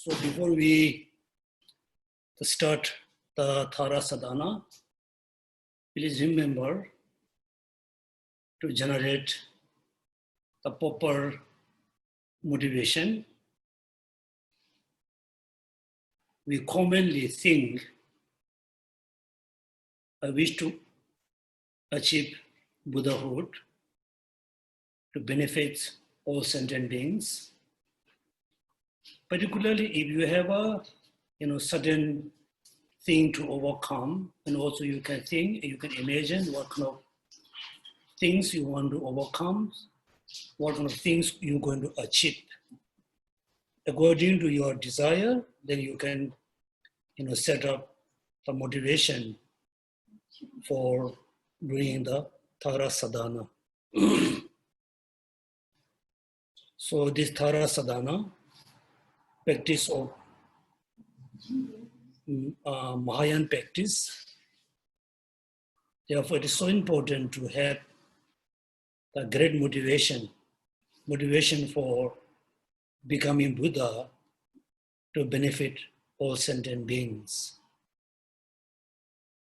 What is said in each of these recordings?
So before we start the Thara Sadhana, please remember to generate the proper motivation. We commonly think, I wish to achieve Buddhahood to benefit all sentient beings. Particularly if you have a certain thing to overcome, and also you can think, you can imagine what kind of things you want to overcome, what kind of things you're going to achieve. According to your desire, then you can set up the motivation for doing the Thara Sadhana. So this Thara Sadhana, practice of Mahayana practice, therefore it is so important to have the great motivation for becoming Buddha to benefit all sentient beings.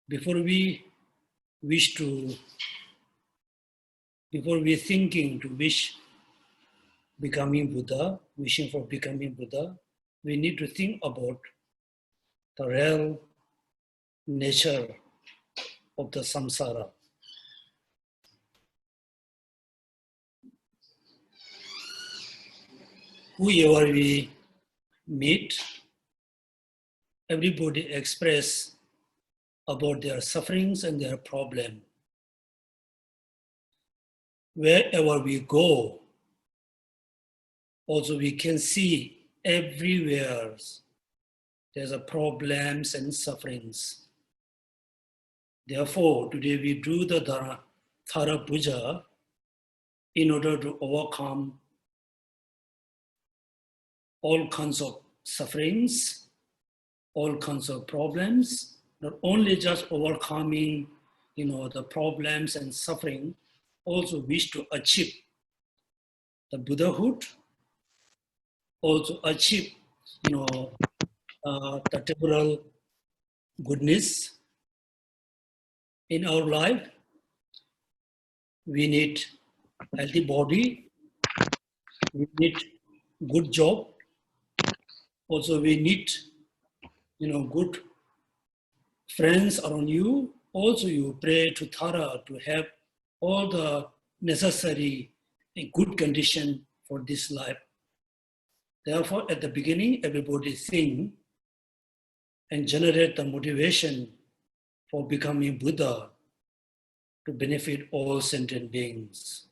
Before we thinking to wishing for becoming Buddha, we need to think about the real nature of the samsara. Whoever we meet, everybody express about their sufferings and their problem. Wherever we go, also we can see everywhere there's a problems and sufferings. Therefore, today we do the Thara Puja in order to overcome all kinds of sufferings, all kinds of problems, not only just overcoming, the problems and suffering, also wish to achieve the Buddhahood, also achieve, the temporal goodness in our life. We need healthy body, we need good job, also we need, good friends around you. Also you pray to Thara to have all the necessary good condition for this life. Therefore, at the beginning, everybody think and generate the motivation for becoming Buddha to benefit all sentient beings.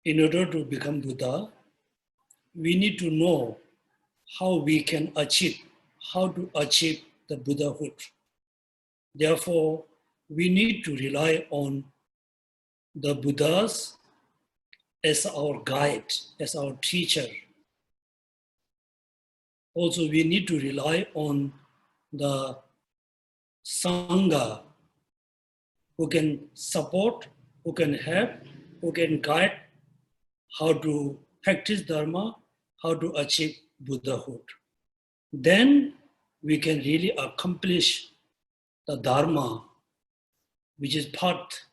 In order to become Buddha, we need to know how to achieve the Buddhahood. Therefore, we need to rely on the Buddhas as our guide, as our teacher. Also, we need to rely on the Sangha who can support, who can help, who can guide how to practice Dharma, how to achieve Buddhahood. Then we can really accomplish the Dharma, which is path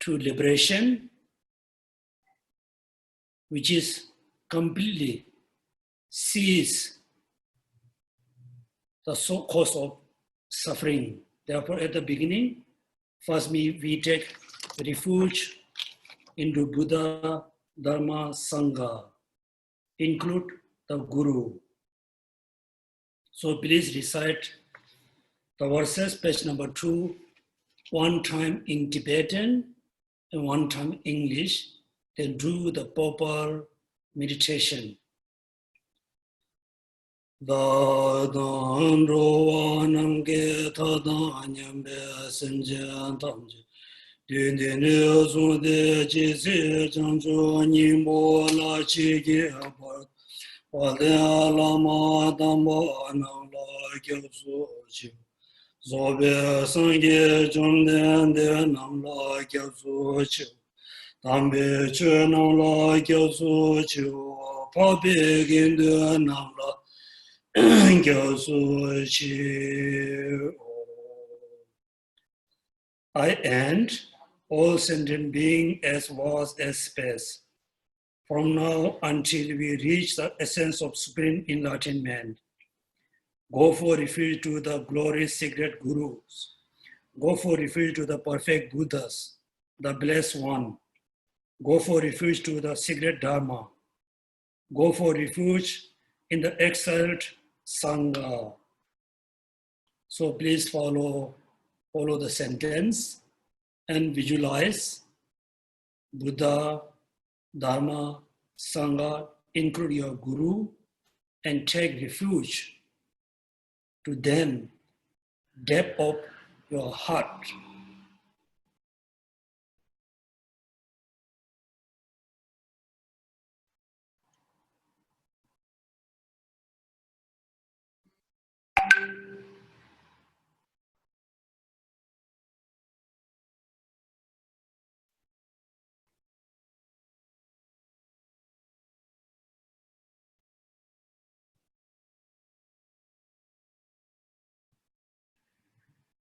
to liberation, which is completely cease the cause of suffering. Therefore, at the beginning, first we take refuge into Buddha, Dharma, Sangha, include the Guru. So please recite the verses, page number 2, one time in Tibetan and one time English, then do the proper meditation. Dadan rowa namge tadan nyambe senjen tamje. Dindini sunde jisi janju nimbo la chigi abar. Wale alama damba nangla gyabsu chi. Zobe sange jomden de nangla gyabsu chi. Dambe che nangla gyabsu chi. Pabe ginde nangla I end all sentient being as was as space. From now until we reach the essence of supreme enlightenment, go for refuge to the glorious secret gurus. Go for refuge to the perfect Buddhas, the blessed one. Go for refuge to the secret Dharma. Go for refuge in the exiled Sangha. So please follow the sentence and visualize Buddha, Dharma, Sangha, include your Guru, and take refuge to them, depth of your heart.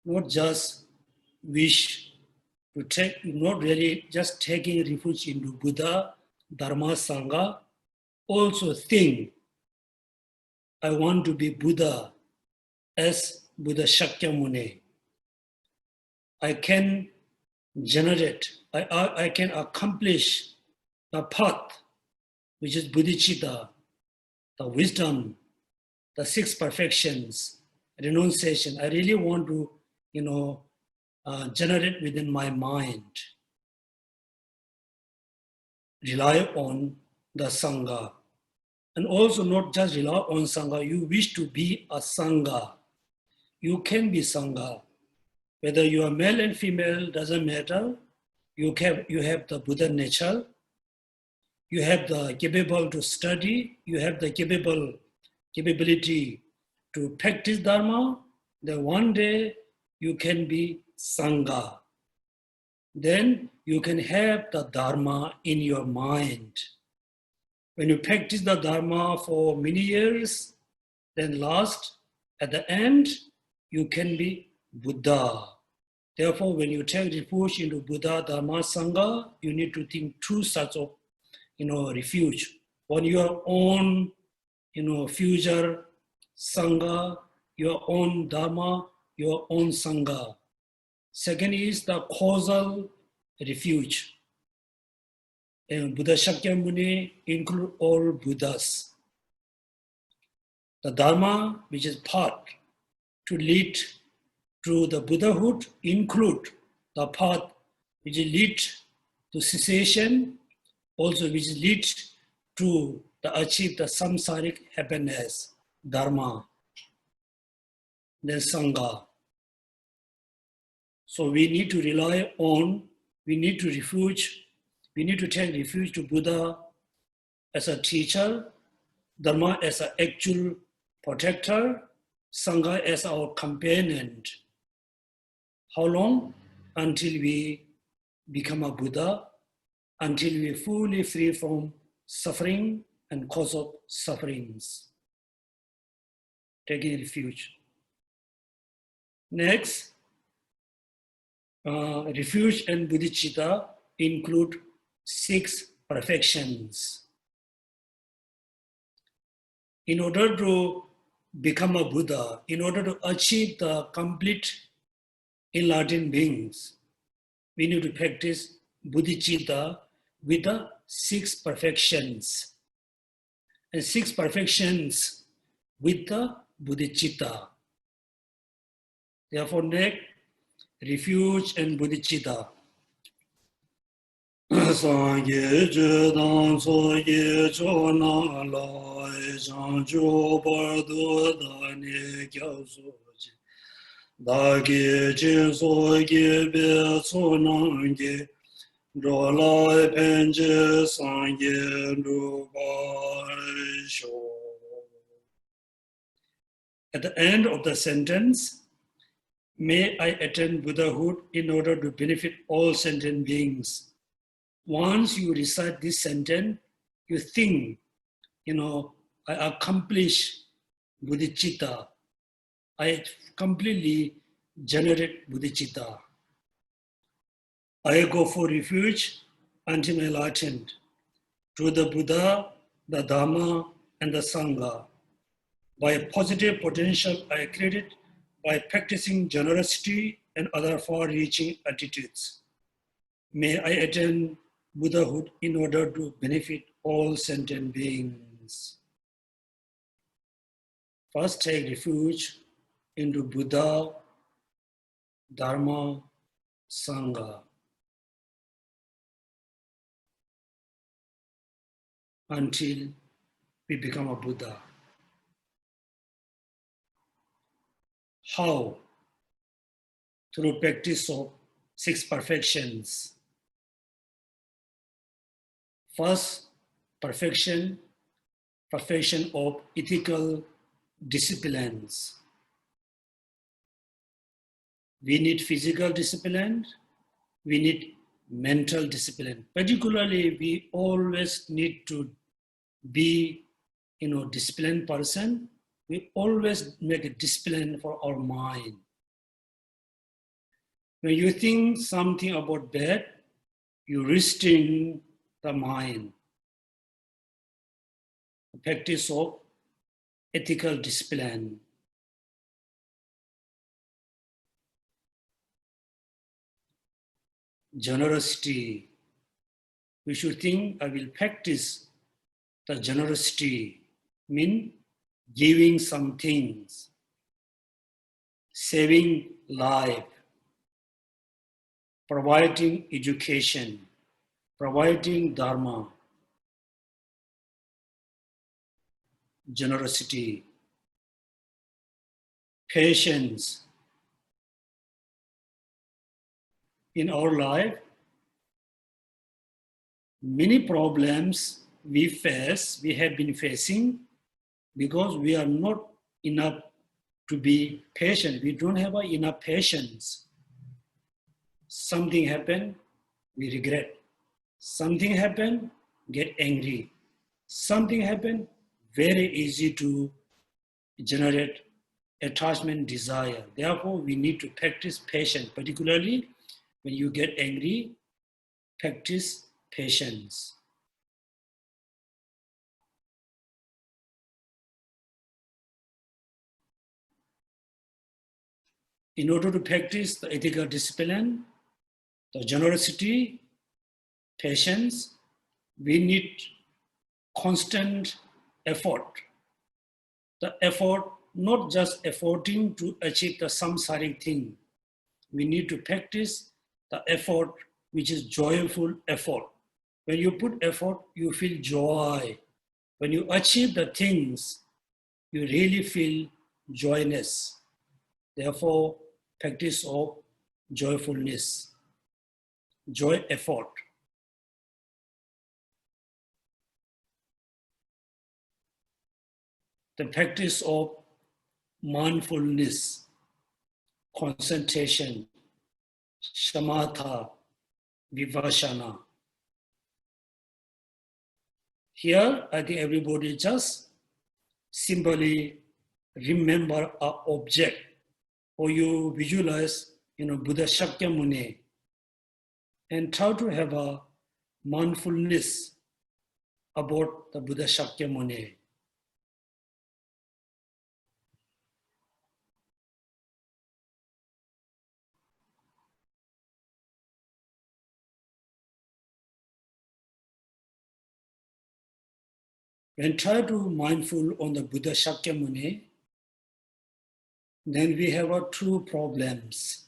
Not just wish to take, not really just taking refuge into Buddha, Dharma, Sangha, also think, I want to be Buddha as Buddha Shakyamuni. I can generate, I can accomplish the path, which is bodhicitta, the wisdom, the six perfections, renunciation. I really want to, generate within my mind. Rely on the Sangha. And also not just rely on Sangha, you wish to be a Sangha. You can be Sangha. Whether you are male and female, doesn't matter. You have the Buddha nature. You have the capable to study. You have the capability to practice Dharma. Then one day you can be Sangha. Then you can have the Dharma in your mind. When you practice the Dharma for many years, then last, at the end, you can be Buddha. Therefore, when you take refuge into Buddha, Dharma, Sangha, you need to think two sorts of, refuge. On your own, future Sangha, your own Dharma, your own Sangha. Second is the causal refuge. And Buddha Shakyamuni include all Buddhas. The Dharma, which is path to lead to the Buddhahood, include the path which lead to cessation, also which lead to achieve the samsaric happiness, Dharma, then Sangha. So we need to rely on, we need to take refuge to Buddha as a teacher, Dharma as an actual protector, Sangha as our companion. How long? Until we become a Buddha, until we are fully free from suffering and cause of sufferings. Taking refuge. Next, refuge and bodhicitta include 6 perfections. In order to become a Buddha, in order to achieve the complete enlightened beings, we need to practice bodhicitta with the 6 perfections. And 6 perfections with the bodhicitta. Therefore, next, refuge and bodhicitta. Sangye Judan Soye Chona Lai Chanchu Bardo Dani Kyao Soji Dagi Chin Soye Be Sonange Rolai Penje Sangye Rubai Sho. At the end of the sentence, may I attain Buddhahood in order to benefit all sentient beings. Once you recite this sentence, you think, I accomplish bodhicitta. I completely generate bodhicitta. I go for refuge until enlightened through the Buddha, the Dhamma, and the Sangha. By a positive potential I created by practicing generosity and other far-reaching attitudes. May I attain Buddhahood in order to benefit all sentient beings. First, take refuge into Buddha, Dharma, Sangha. Until we become a Buddha. How? Through practice of 6 perfections. First, perfection of ethical disciplines. We need physical discipline, we need mental discipline. Particularly, we always need to be, disciplined person. We always make a discipline for our mind. When you think something about bad, you restrain the mind. The practice of ethical discipline. Generosity. We should think, I will practice the generosity, mean giving some things, saving life, providing education, providing dharma, generosity, patience. In our life, many problems we have been facing because we are not enough to be patient. We don't have enough patience. Something happened, we regret. Something happened, get angry. Something happened, very easy to generate attachment, desire. Therefore, we need to practice patience, particularly when you get angry, practice patience. In order to practice the ethical discipline, the generosity, patience, we need constant effort. The effort, not just efforting to achieve the samsaric thing. We need to practice the effort which is joyful effort. When you put effort, you feel joy. When you achieve the things, you really feel joyness. Therefore, practice of joyfulness, joy effort. The practice of mindfulness, concentration, shamatha, vipassana. Here, I think everybody just simply remember an object, or you visualize, Buddha Shakyamuni, and try to have a mindfulness about the Buddha Shakyamuni. When try to mindful on the Buddha Shakyamuni, then we have our two problems.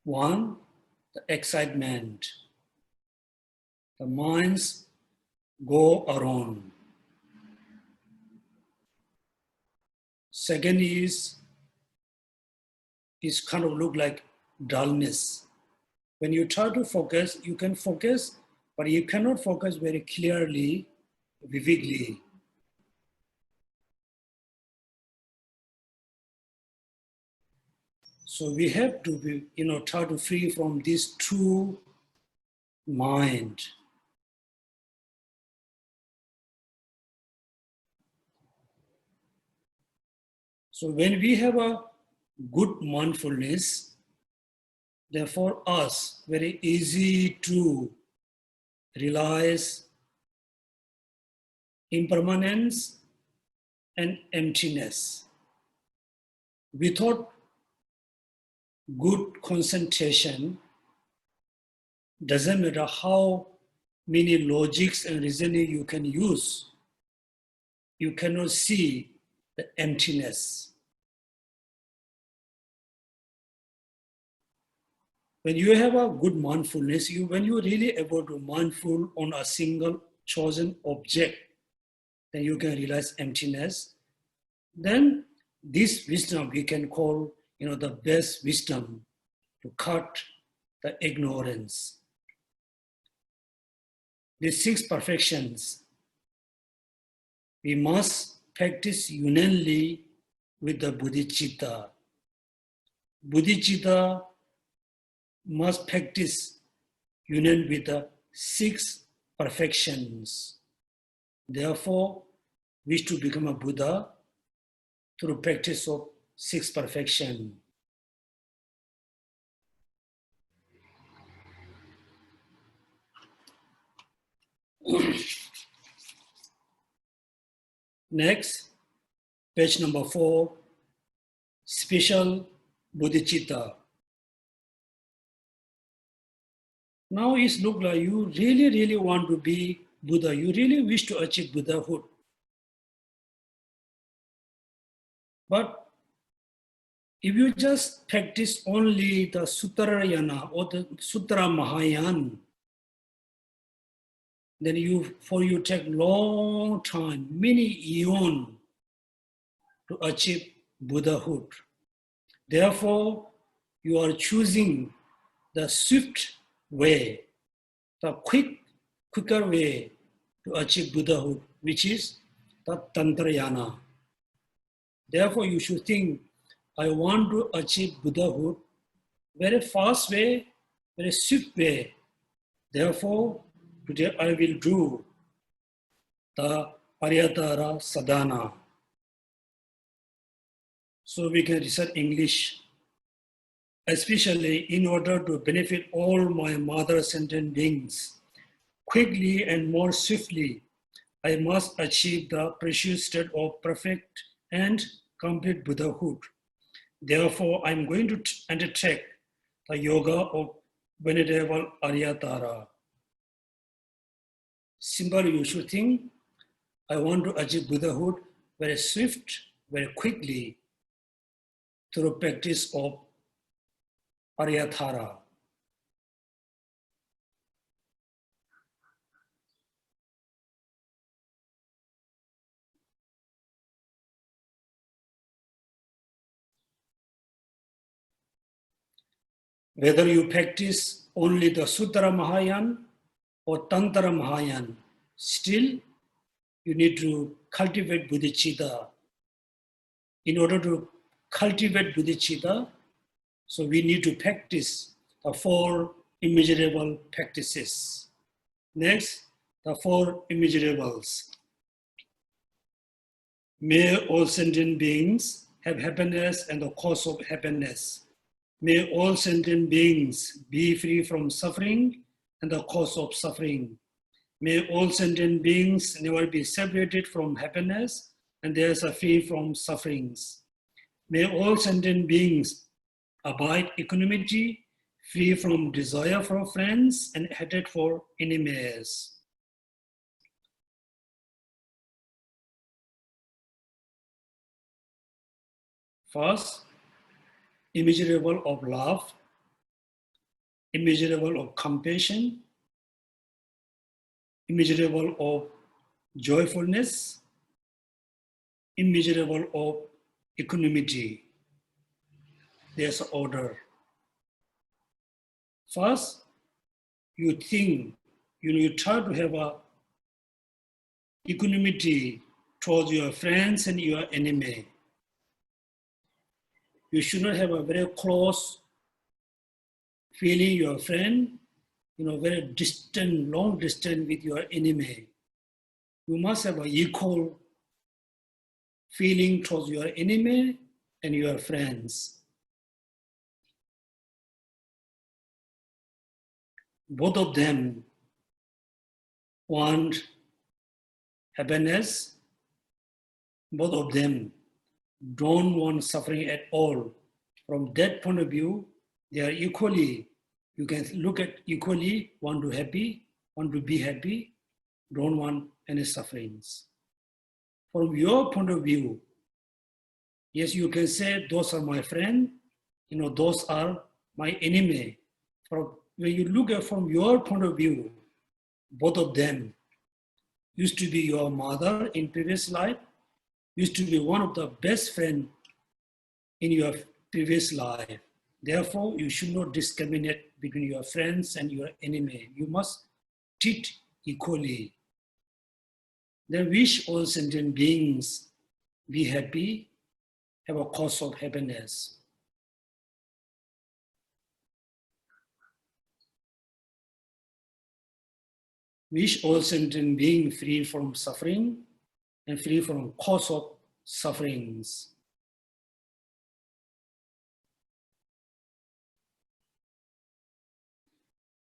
One, the excitement. The minds go around. Second is kind of look like dullness. When you try to focus, you can focus, but you cannot focus very clearly, vividly. So we have to be, try to free from these two mind. So when we have a good mindfulness, therefore us very easy to realize impermanence and emptiness. Without good concentration, doesn't matter how many logics and reasoning you can use, you cannot see the emptiness. When you have a good mindfulness, when you're really able to mindful on a single chosen object, then you can realize emptiness. Then this wisdom we can call, the best wisdom to cut the ignorance. The six perfections, we must practice unanimely with the bodhicitta. Bodhicitta must practice union with the six perfections. Therefore, wish to become a Buddha through practice of six perfection. Next, page number 4, special bodhicitta. Now it looks like you really want to be Buddha. You really wish to achieve Buddhahood. But if you just practice only the Suttarayana or the Sutra Mahayana, then you take long time, many eons to achieve Buddhahood. Therefore, you are choosing the swift way, the quicker way to achieve Buddhahood, which is the Tantrayana. Therefore, you should think, I want to achieve Buddhahood very fast way, very swift way. Therefore, today I will do the Aryatara Sadhana. So we can recite English, especially in order to benefit all my mother sentient beings. Quickly and more swiftly, I must achieve the precious state of perfect and complete Buddhahood. Therefore, I'm going to undertake the yoga of Venerable Aryatara. Simply, you should think, I want to achieve Buddhahood very swift, very quickly through practice of Aryatara. Whether you practice only the Sutra Mahayana or Tantra Mahayana, still you need to cultivate bodhicitta. In order to cultivate bodhicitta, so we need to practice the 4 immeasurable practices. Next, the 4 immeasurables. May all sentient beings have happiness and the cause of happiness. May all sentient beings be free from suffering and the cause of suffering. May all sentient beings never be separated from happiness and theirs are free from sufferings. May all sentient beings abide equanimity, free from desire for friends and hatred for enemies. First, immeasurable of love. immeasurable of compassion, immeasurable of joyfulness, immeasurable of equanimity. There's order. First, you think, you try to have a equanimity towards your friends and your enemy. You should not have a very close feeling your friend, very distant, long distance with your enemy. You must have an equal feeling towards your enemy and your friends. Both of them want happiness. Both of them don't want suffering at all. From that point of view, they are equally, you can look at equally, want to be happy, don't want any sufferings. From your point of view, yes, you can say those are my friend, those are my enemy. When you look at from your point of view, both of them used to be your mother in previous life, used to be one of the best friends in your previous life. Therefore, you should not discriminate between your friends and your enemy. You must treat equally. Then wish all sentient beings be happy, have a cause of happiness. Wish all sentient beings free from suffering and free from cause of sufferings.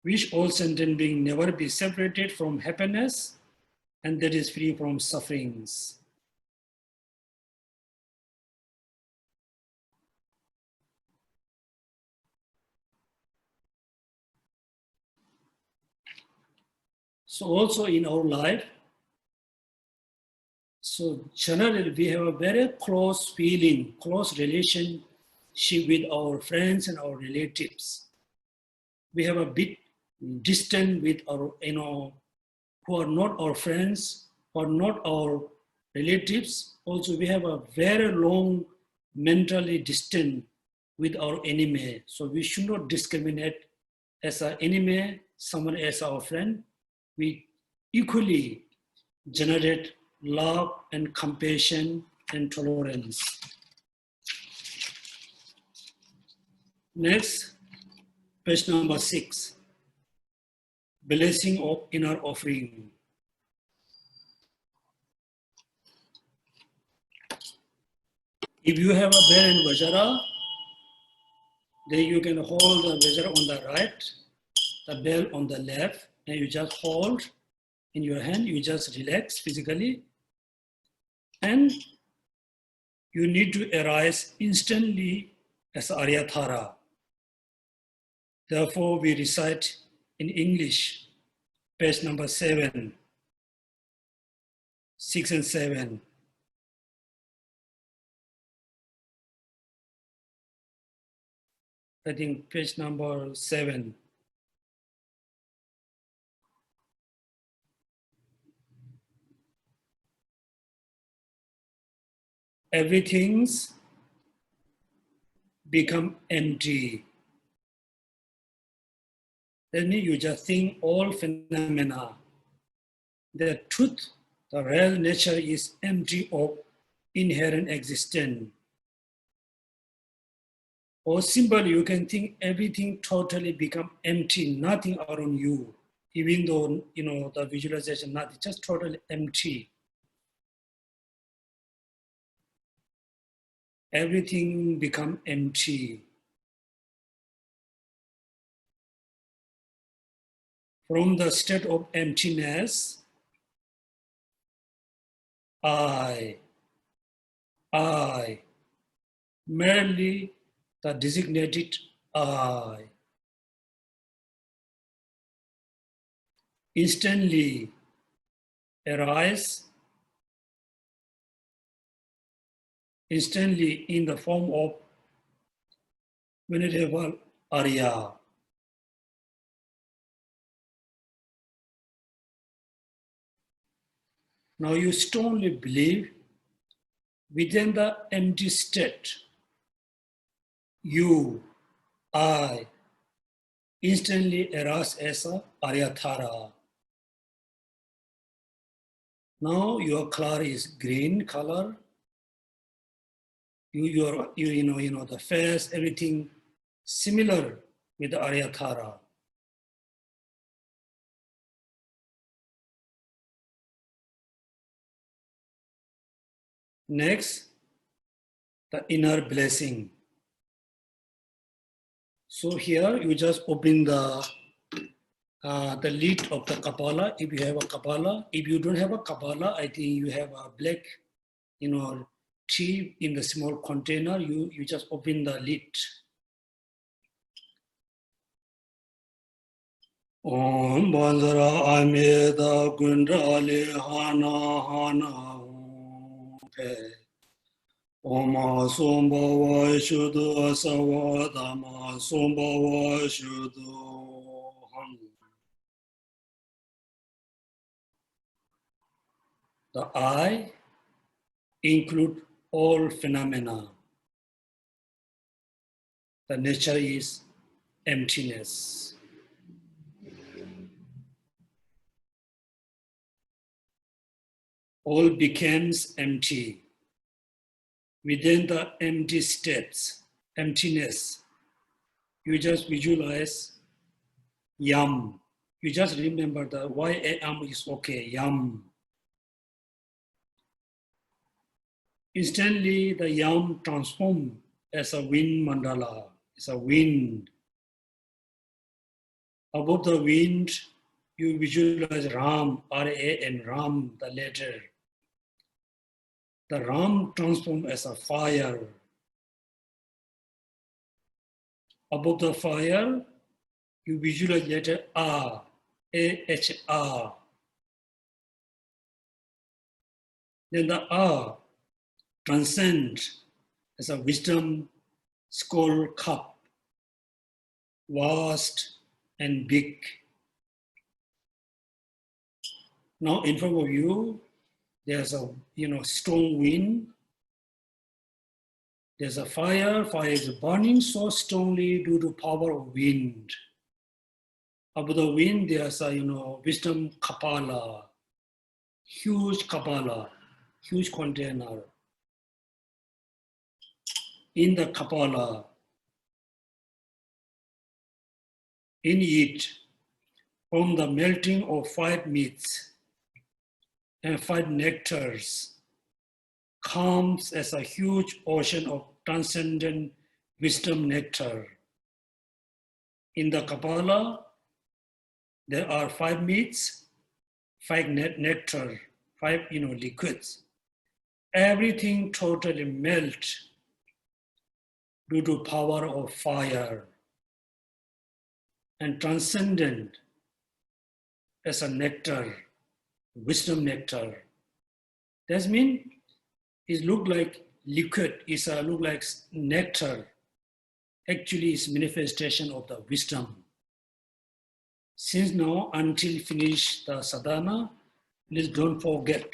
Wish all sentient beings never be separated from happiness, and that is free from sufferings. So also in our life, so generally we have a very close feeling, close relationship with our friends and our relatives. We have a bit distant with our, who are not our friends, who are not our relatives. Also, we have a very long mentally distant with our enemy. So we should not discriminate as an enemy, someone as our friend. We equally generate love and compassion and tolerance. Next, page number 6. Blessing of inner offering. If you have a bell and vajra, then you can hold the vajra on the right, the bell on the left, and you just hold in your hand, you just relax physically, and you need to arise instantly as Aryathara. Therefore, we recite in English, page number 7, 6 and 7. I think page number 7. Everything's become empty. That means you just think all phenomena. The truth, the real nature is empty of inherent existence. Or simply you can think everything totally become empty, nothing around you, even though the visualization, nothing, just totally empty. Everything become empty. From the state of emptiness, I, merely the designated I, instantly arise, instantly in the form of Venerable Arya. Now you strongly believe within the empty state, you, I, instantly arise as a Aryatara. Now your color is green color. You know the face, everything similar with the Aryatara. Next, the inner blessing. So here you just open the lid of the Kapala if you have a Kapala. If you don't have a Kapala, I think you have a black, tea in the small container. You just open the lid. Om Bandara Ameda Gundali Hana Hana Pe Oma Sombawa Shudu Asawadama Sombawa Shudu Ham. The I include all phenomena. The nature is emptiness. All becomes empty. Within the empty states, emptiness, you just visualize yam. You just remember the why am is okay, yam. Instantly, the yam transforms as a wind mandala. It's a wind. Above the wind, you visualize Ram, R-A-M, Ram, the letter. The Ram transforms as a fire. Above the fire, you visualize letter R, A-H-R. Then the R transcends as a wisdom skull cup, vast and big. Now in front of you, there's a strong wind. There's a fire. Fire is burning so strongly due to power of wind. Above the wind, there's a wisdom kapala, huge container. In the kapala, in it, from the melting of 5 meats and 5 nectars, comes as a huge ocean of transcendent wisdom nectar. In the Kapala, there are 5 meats, 5 nectar, 5 liquids. Everything totally melt due to power of fire and transcendent as a nectar, wisdom nectar. That means it look like liquid, it look like nectar. Actually, it's manifestation of the wisdom. Since now until finish the sadhana, please don't forget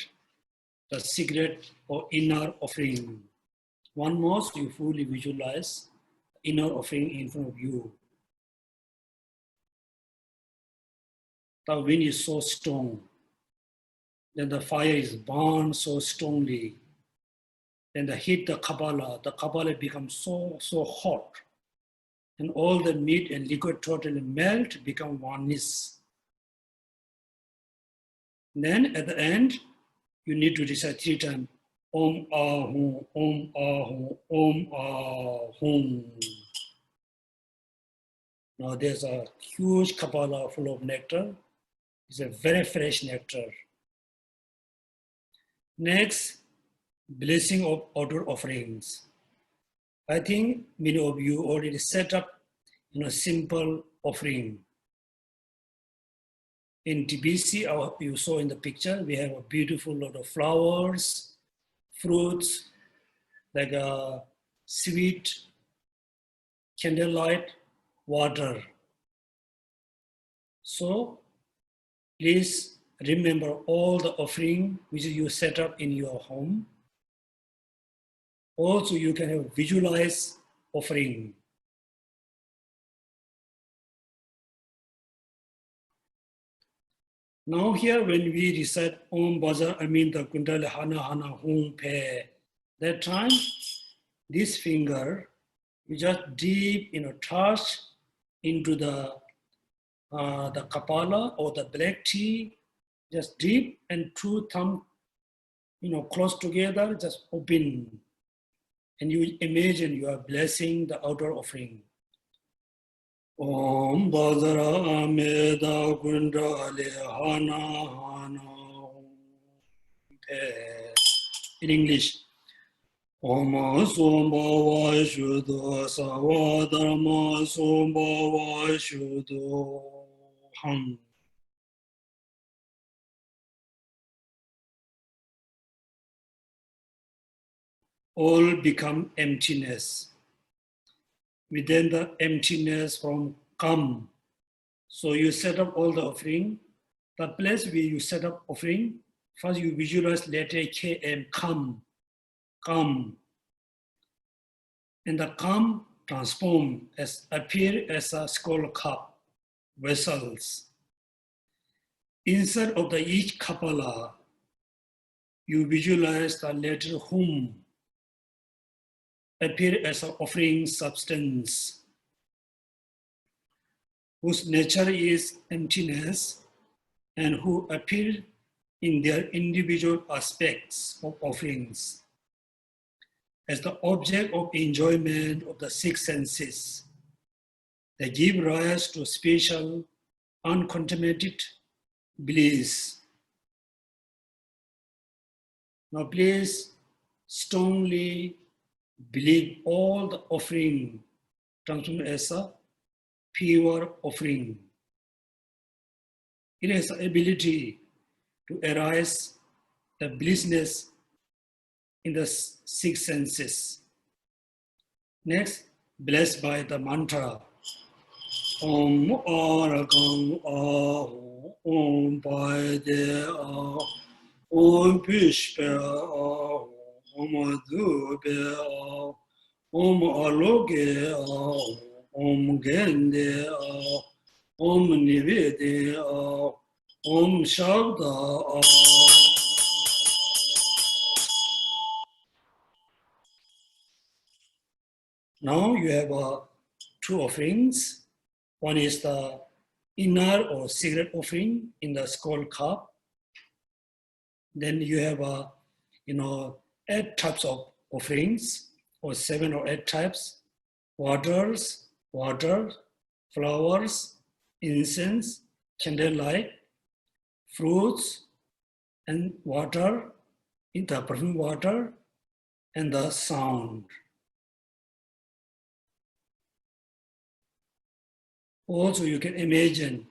the secret or inner offering. One more, you fully visualize inner offering in front of you. The wind is so strong. Then the fire is burned so strongly. Then the heat, the Kabbalah becomes so hot. And all the meat and liquid totally melt, become oneness. Then at the end, you need to recite 3 times, Om Ahum, Om Ahum, Om Ahum. Now there's a huge Kabbalah full of nectar. It's a very fresh nectar. Next, blessing of order offerings. I think many of you already set up simple offering. In TBC, you saw in the picture, we have a beautiful lot of flowers, fruits, like a sweet candlelight, water. So please remember all the offering which you set up in your home. Also, you can have visualize offering. Now here when we recite Om Baza Aminta Kundal Hana Hana Hum Pe, that time this finger you just deep touch into the kapala or the black tea, just deep, and two thumb close together, just open, and you imagine you are blessing the outer offering. Om Bazara Ameda Gundale Hana Hana in English. Om Somba Vashuddha Savadharma Somba Vashuddha Ham. All become emptiness. Within the emptiness from come. So you set up all the offering. The place where you set up offering, first you visualize letter KM, come, come. And the come transform as appear as a skull cup, vessels. Inside of the each kapala, you visualize the letter whom appear as an offering substance, whose nature is emptiness and who appear in their individual aspects of offerings as the object of enjoyment of the six senses. They give rise to special, uncontaminated bliss. Now please strongly believe all the offering transformed as a pure offering. It has the ability to arise the blissness in the six senses. Next, blessed by the mantra Om Aragam Aho Om Paide Aho Om Pushpe Aho Om Adube Aho Om Aloge Aho Om Gende Aho Om Nivede Aho Om Shabda Aho. Now you have two offerings. One is the inner or cigarette offering in the skull cup. Then you have 8 types of offerings, or 7 or 8 types: water, flowers, incense, candlelight, fruits, and water, in the perfume water, and the sound. Also, you can imagine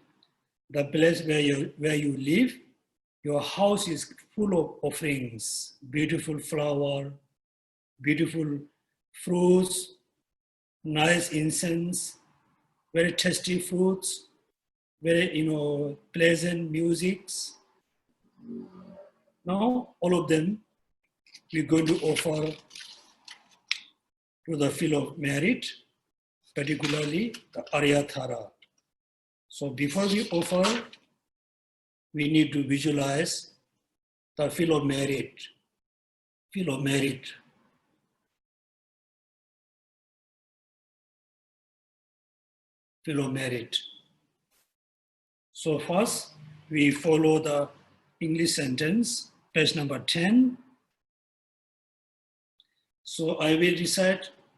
the place where you live. Your house is full of offerings, beautiful flower, beautiful fruits, nice incense, very tasty fruits, very pleasant musics. Now, all of them we're going to offer to the field of merit, particularly the Aryathara. So before we offer, we need to visualize the field of merit, field of merit. Field of merit. So first, we follow the English sentence, page number 10. So I will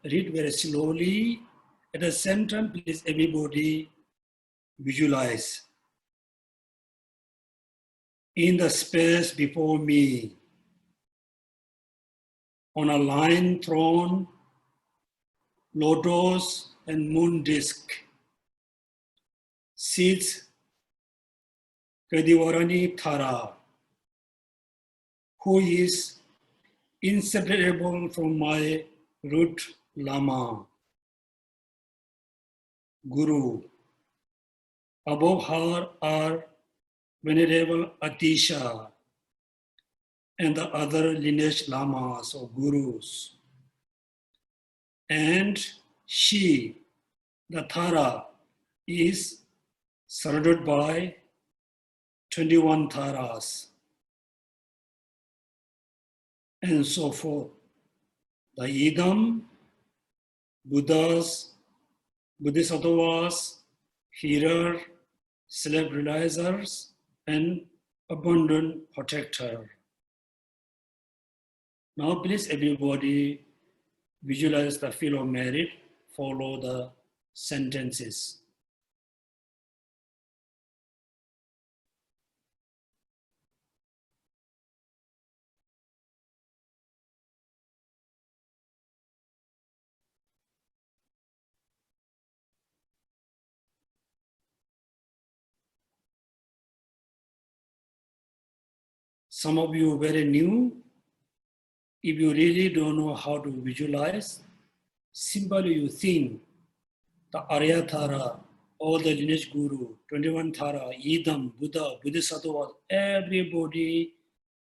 read very slowly. At the same time, please everybody visualize. In the space before me, on a line throne, lotus and moon disk, sits Kadivarani Thara, who is inseparable from my root Lama, Guru. Above her are Venerable Atisha, and the other lineage lamas or gurus. And she, the Thara, is surrounded by 21 Tharas, and so forth. The Idam, Buddhas, Bodhisattvas, hearer, self-realizers, and abundant protector. Now please everybody visualize the field of merit, follow the sentences. Some of you very new. If you really don't know how to visualize, simply you think the Arya Thara, all the lineage guru, 21 Thara, Idam, Buddha, Bodhisattva, everybody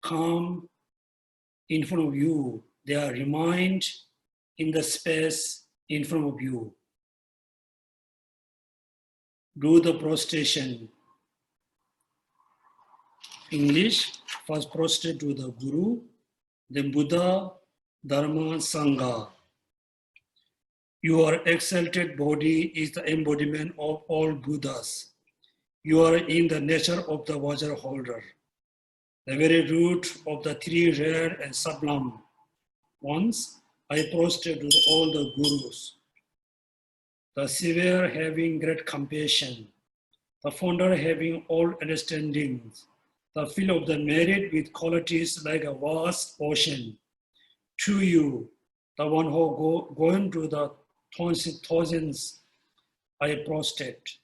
come in front of you. They are remained in the space in front of you. Do the prostration. English, first prostrate to the Guru, then Buddha, Dharma, Sangha. Your exalted body is the embodiment of all Buddhas. You are in the nature of the Vajra holder, the very root of the three rare and sublime ones. I prostrate to all the Gurus, the severe having great compassion, the founder having all understandings, the field of the merit with qualities like a vast ocean. To you, the one who going to the thousands, I prostrate.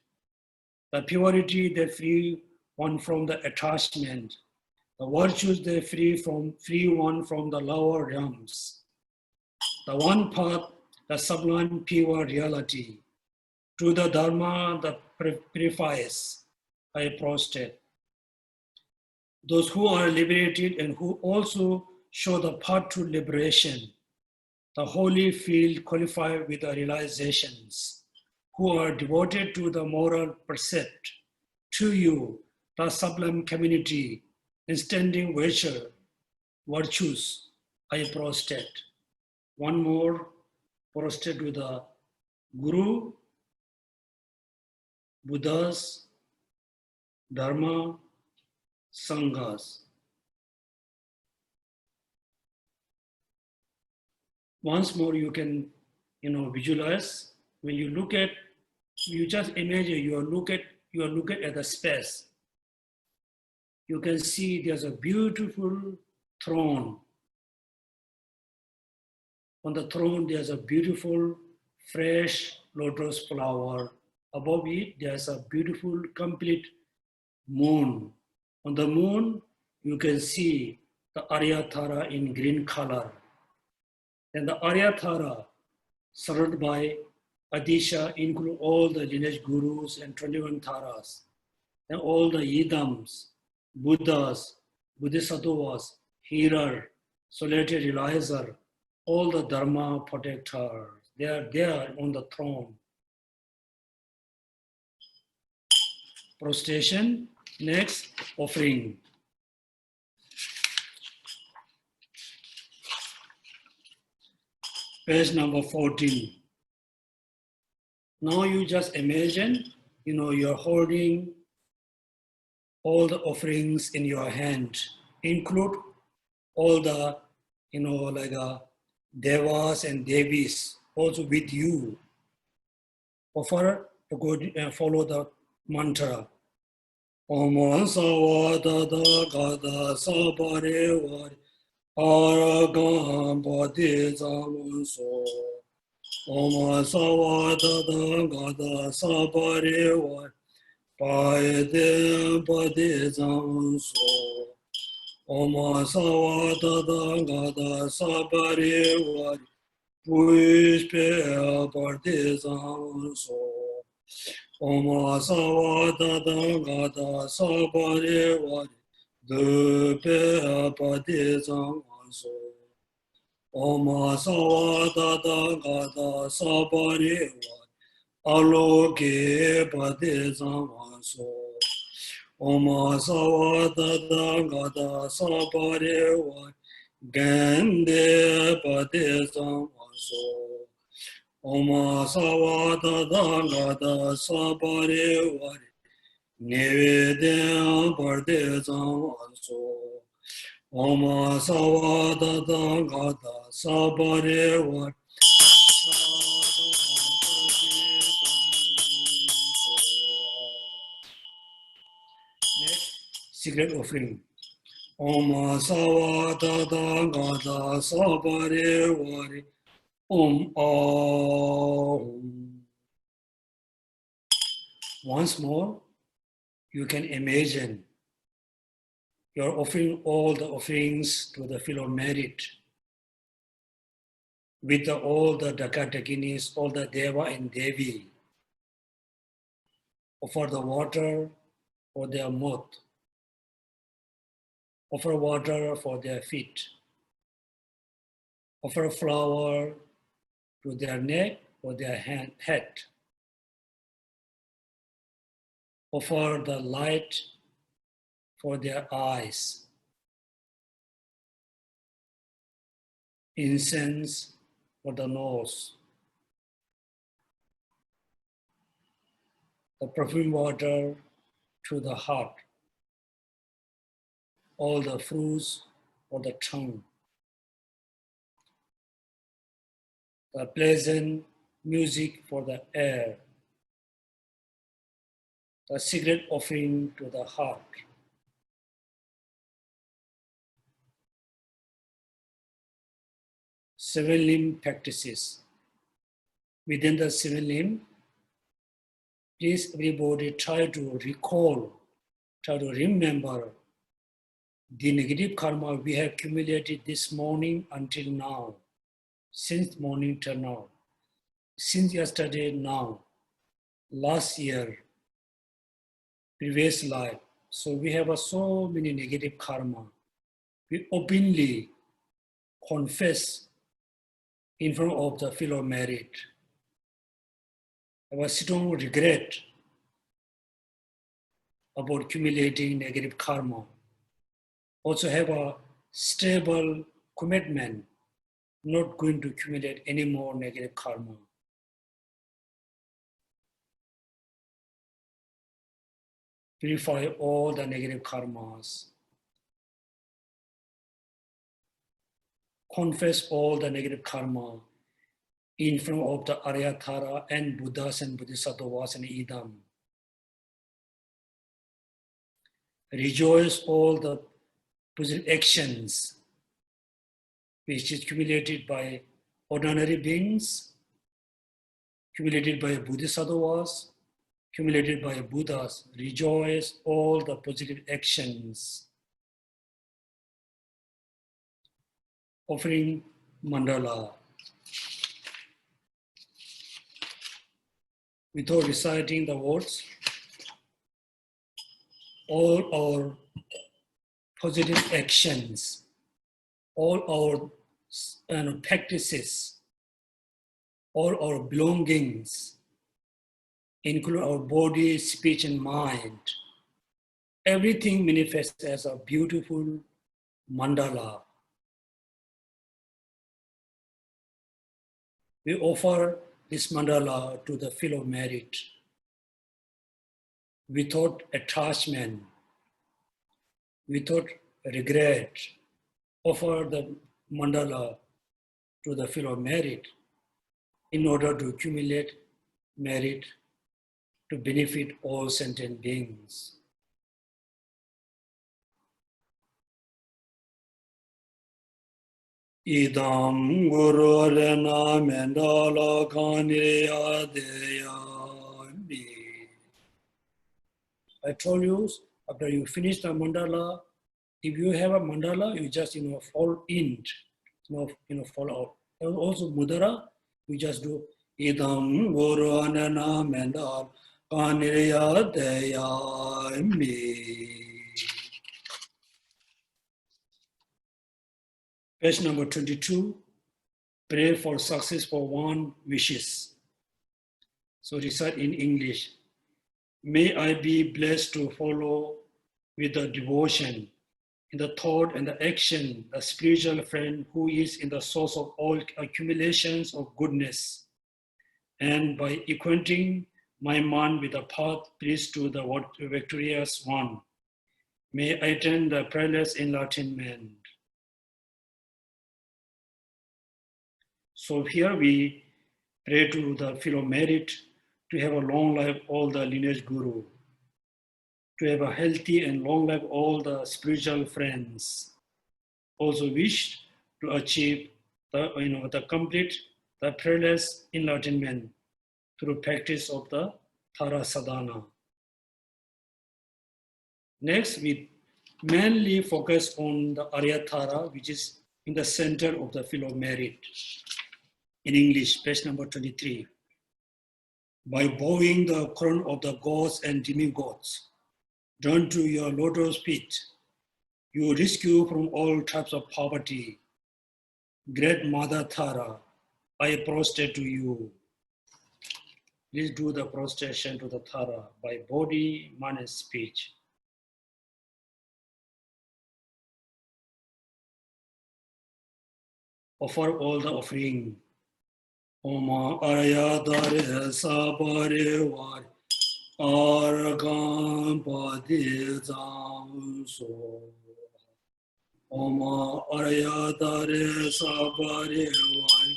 The purity that free one from the attachment, the virtues that free one from the lower realms. The one path, the sublime pure reality. To the Dharma, the purifies, I prostrate. Those who are liberated and who also show the path to liberation, the holy field qualified with the realizations, who are devoted to the moral precept. To you, the sublime community, in standing virtues, I prostrate. One more, prostrate to the Guru, Buddhas, Dharma, Sanghas. Once more, you can, visualize. When you look at, you just imagine you are looking at the space. You can see there's a beautiful throne. On the throne, there's a beautiful, fresh lotus flower. Above it, there's a beautiful, complete moon. On the moon, you can see the Aryatara in green color. And the Aryatara, surrounded by Adisha, include all the lineage gurus and 21 Tharas, and all the Idams, Buddhas, Bodhisattvas, hearer, solitary realizer, all the Dharma protectors. They are there on the throne. Prostration. Next, offering. Page number 14. Now you just imagine, you're holding all the offerings in your hand, include all the, devas and devis also with you. Offer to go follow the mantra. Om Savada Gada Sabarevar Aragam Badi Zamanso. Om Savada Gada Sabarevar Paide Badi Zamanso. Om Savada Gada Sabarevar Pushpe Badi Zamanso. Oma sawa da da ga da sa ba re wa re. De pe a pa de zang an so. Oma sawa da da ga da sa ba re wa. Alo ke pa de zang an so. Oma sawa da da ga da sa ba re wa. Gen de pa de zang an so. Oma sawa da da ga da sa ba re wa re. Neve de par de zang an so. Oma sawa da da ga da sa ba re wa re. Next, secret offering. Om sawa da da ga da sa ba re wa re. Om Om. Once more, you can imagine you're offering all the offerings to the field of merit with all the Dakatakinis, all the Deva and Devi. Offer the water for their mouth. Offer water for their feet. Offer flower to their neck or their head. Offer the light for their eyes. Incense for the nose. The perfume water to the heart. All the fruits for the tongue. The pleasant music for the air. The secret offering to the heart. Seven limb practices. Within the seven limb, please everybody try to recall, try to remember the negative karma we have accumulated this morning until now, since morning till now, since yesterday now, last year, previous life. So we have so many negative karma. We openly confess in front of the field of merit. Have a strong regret about accumulating negative karma. Also have a stable commitment, not going to accumulate any more negative karma. Purify all the negative karmas. Confess all the negative karma in front of the Aryatara and Buddhas and Bodhisattvas and Idam. Rejoice all the positive actions which is accumulated by ordinary beings, accumulated by Bodhisattvas, accumulated by Buddhas. Rejoice all the positive actions. Offering mandala. Without reciting the words, all our positive actions, all our practices, all our belongings, include our body, speech, and mind. Everything manifests as a beautiful mandala. We offer this mandala to the field of merit without attachment, without regret. Offer the mandala to the field of merit in order to accumulate merit to benefit all sentient beings. Idam guru rena mandala kaniya deyami. I told you, after you finish the mandala, if you have a mandala, you just fall in, fall out. And also mudra, you just do idam guru anana mendar kaniriya deya me. Page number 22, pray for success for one wishes. So recite in English. May I be blessed to follow with the devotion, in the thought and the action, the spiritual friend who is in the source of all accumulations of goodness. And by acquainting my mind with the path, please to the victorious one. May I attain the perilous enlightenment. So here we pray to the fellow merit to have a long life, all the lineage guru, to have a healthy and long life, all the spiritual friends. Also wish to achieve the complete, the perilous enlightenment through practice of the Thara Sadhana. Next, we mainly focus on the Arya Thara, which is in the center of the fellow merit. In English, page number 23. By bowing the crown of the gods and demigods, down to your lotus feet, you rescue from all types of poverty. Great Mother Thara, I prostrate to you. Please do the prostration to the Thara by body, mind, and speech. Offer all the offering. Oma Arya Dare Sabare Var Aragam Padi Zamso. Oma Arya Dare Sabare Var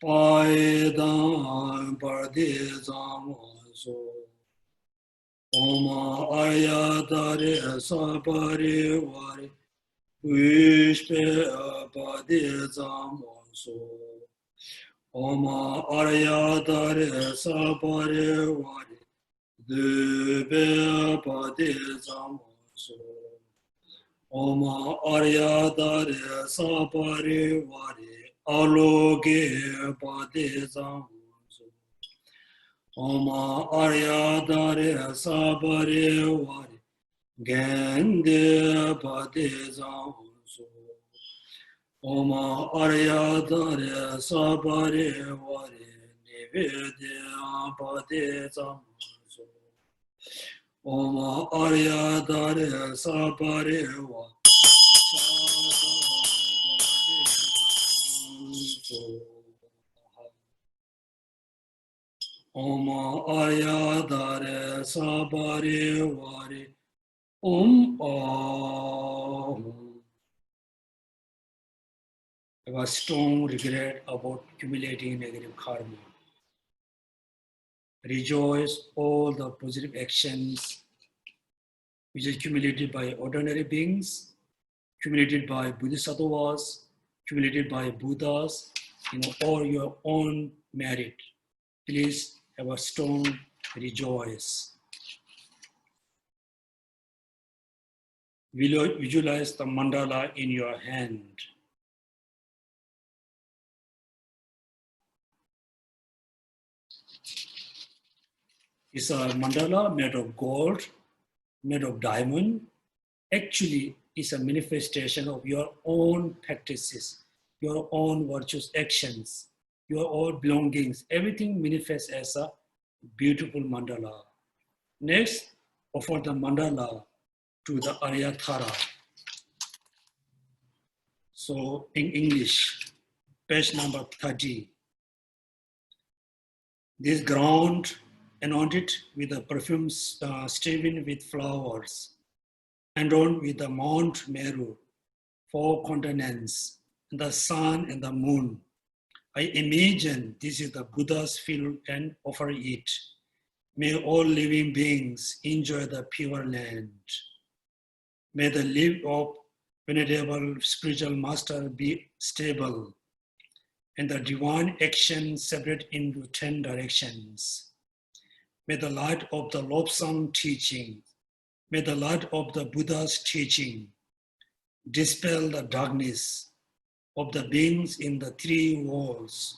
Paidam Padi Zamso. Oma Arya Dare Sabare Var Vishpe Padi Zamso. Oma Arya Dare Sabare Vari Debe Padi Zamso. Oma Arya Dare Sabare Vari Aloge Padi Zamso. Oma Arya Dare Sabare Vari Gende Padi Zamso. Oma Arya Dare Sabare Vari Nivedya Pade Zamso. Oma Arya Dare Sabare Vari Oma Arya Dare Sabare Vari Om. I have a strong regret about accumulating negative karma. Rejoice all the positive actions which is accumulated by ordinary beings, accumulated by bodhisattvas, accumulated by Buddhas, or your own merit. Please have a strong rejoice. Visualize the mandala in your hand. It's a mandala made of gold, made of diamond. Actually, it's a manifestation of your own practices, your own virtuous actions, your own belongings. Everything manifests as a beautiful mandala. Next, offer the mandala to the Arya Thara. So in English, page number 30. This ground anointed with the perfumes streaming with flowers, adorned with the Mount Meru, 4 continents, the sun and the moon. I imagine this is the Buddha's field and offer it. May all living beings enjoy the pure land. May the life of venerable spiritual master be stable, and the divine action separate into 10 directions. May the light of the Lobsang teaching, may the light of the Buddha's teaching dispel the darkness of the beings in the 3 worlds.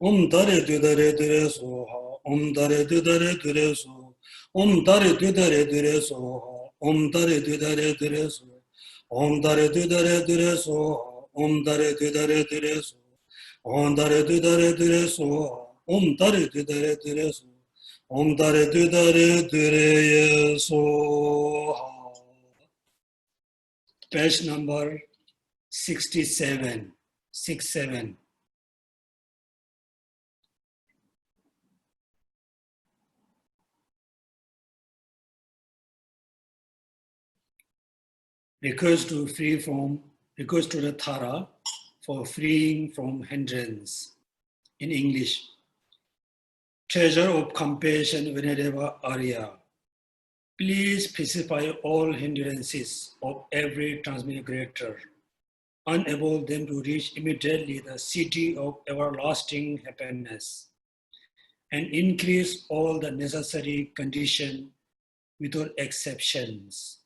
Om Dare Dudare Dure Soha, Om Dare Dudare Dure So, Om Dare Dudare Dure Soha, Om Dare Dudare Dure So, Om Dare Dudare Dure Soha, Om Dare Dudare Dure So, Om Dare Dudare Dure Soha, Om Dare Dudare Dure So, Om Dare Dudare Dure Soha. Page number 67, 67. Request to the Thara for freeing from hindrance. In English, treasure of compassion Venerable Arya, please pacify all hindrances of every transmigrator, enable them to reach immediately the city of everlasting happiness, and increase all the necessary conditions without exceptions.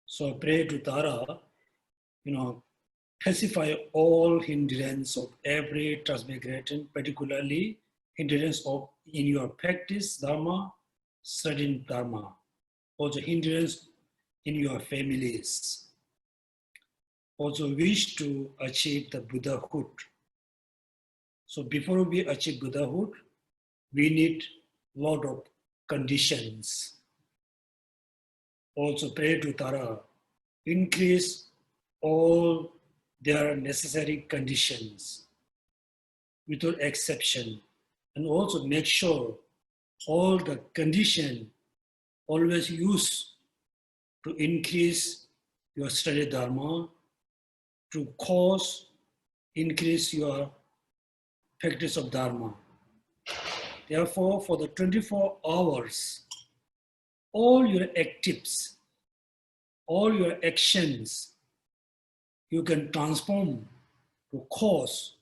So pray to Tara, pacify all hindrance of every transmigration, particularly hindrance of in your practice dharma, studying dharma, also hindrance in your families. Also wish to achieve the Buddhahood. So before we achieve Buddhahood, we need a lot of conditions. Also pray to Tara, increase all their necessary conditions without exception, and also make sure all the condition always use to increase your study dharma, to cause increase your practice of dharma. Therefore, for the 24 hours, all your actives, all your actions, you can transform to cause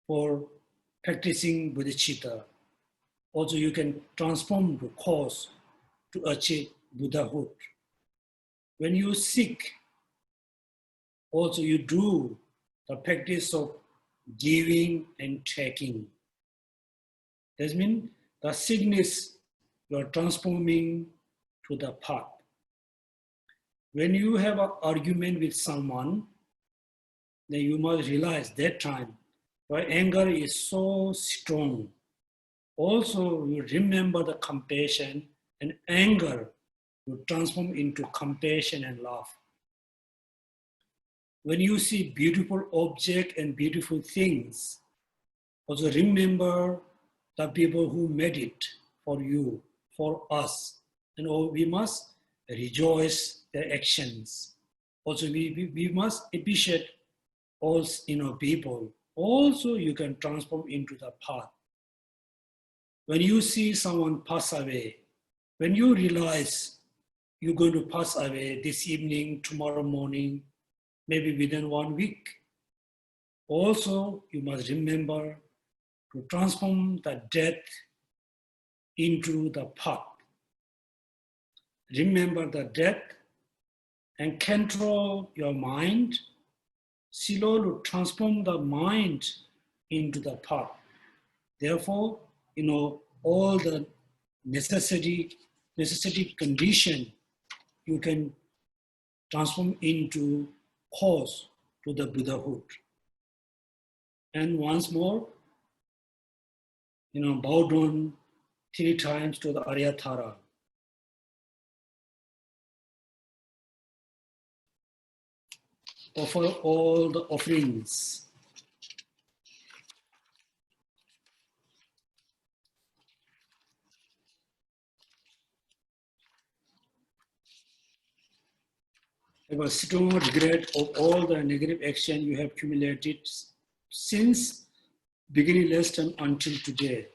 for practicing bodhicitta. Also, you can transform to cause to achieve Buddhahood. When you seek, also you do the practice of giving and taking. That means the sickness you are transforming to the path. When you have an argument with someone, then you must realize that time your anger is so strong. Also, you remember the compassion and anger you transform into compassion and love. When you see beautiful object and beautiful things, also remember the people who made it for you, for us. And we must rejoice their actions. Also, we must appreciate all people. Also, you can transform into the path. When you see someone pass away, when you realize you're going to pass away this evening, tomorrow morning, maybe within 1 week, also you must remember to transform the death into the path. Remember the death and control your mind, slowly transform the mind into the path. Therefore, all the necessity condition you can transform into cause to the Buddhahood. And once more, bow down 3 times to the Aryatara. Offer all the offerings. Have a strong regret of all the negative action you have accumulated since beginning lesson until today.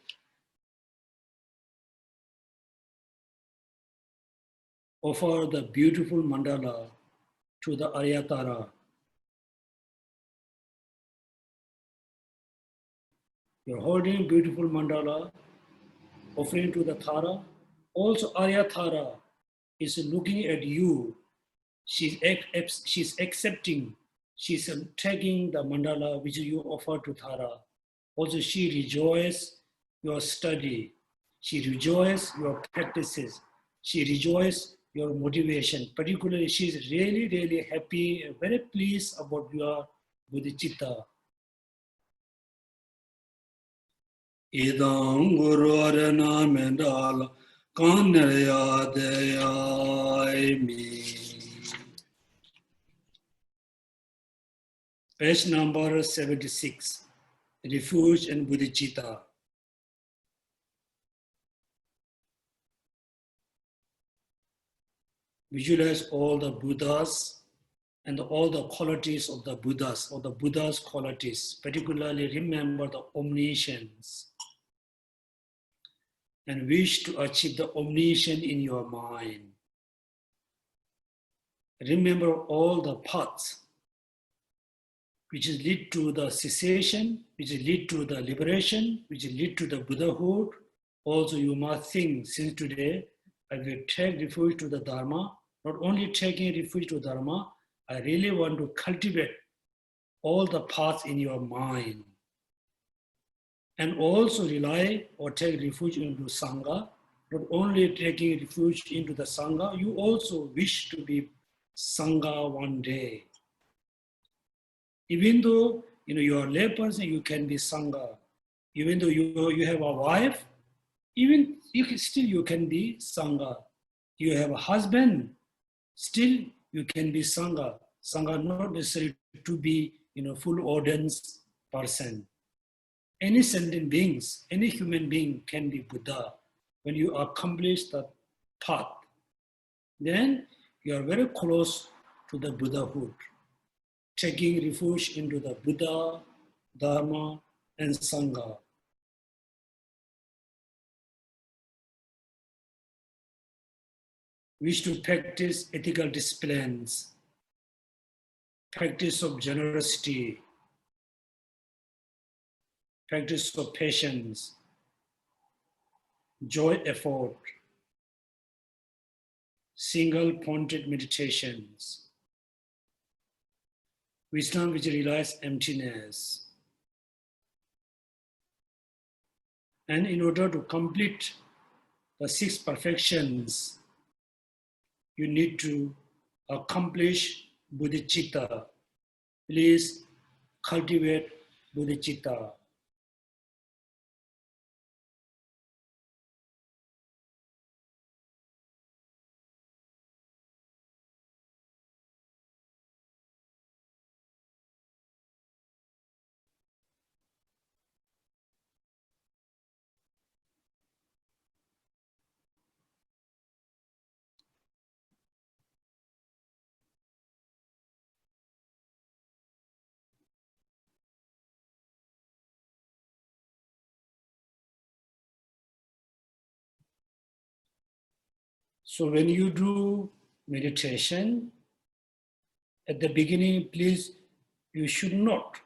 Offer the beautiful mandala to the Aryatara. You're holding beautiful mandala, offering to the Thara. Also, Aryatara is looking at you. She's accepting She's taking the mandala which you offer to Thara. Also, she rejoices your study. She rejoices your practices. She rejoices your motivation. Particularly, she's really, really happy, very pleased about your bodhicitta. Idam Guru Arana Mendala Kanaya Deyai. Page number 76. Refuge and bodhicitta. Visualize all the Buddhas and all the qualities of the Buddhas, or the Buddha's qualities. Particularly remember the omniscience and wish to achieve the omniscience in your mind. Remember all the paths which lead to the cessation, which lead to the liberation, which lead to the Buddhahood. Also, you must think since today, I will take refuge to the Dharma. Not only taking refuge to Dharma, I really want to cultivate all the paths in your mind. And also rely or take refuge into Sangha. Not only taking refuge into the Sangha, you also wish to be Sangha one day. Even though you are a layperson, you can be Sangha. Even though you have a wife, even still you can be Sangha. You have a husband, still you can be Sangha. Sangha not necessary to be full audience person. Any sentient beings, any human being can be Buddha. When you accomplish the path, then you are very close to the Buddhahood. Taking refuge into the Buddha, Dharma, and Sangha. Wish to practice ethical disciplines, practice of generosity, practice of patience, joy effort, single-pointed meditations, wisdom which realizes emptiness. And in order to complete the 6 perfections, you need to accomplish bodhicitta. Please cultivate bodhicitta. So when you do meditation, at the beginning, please, you should not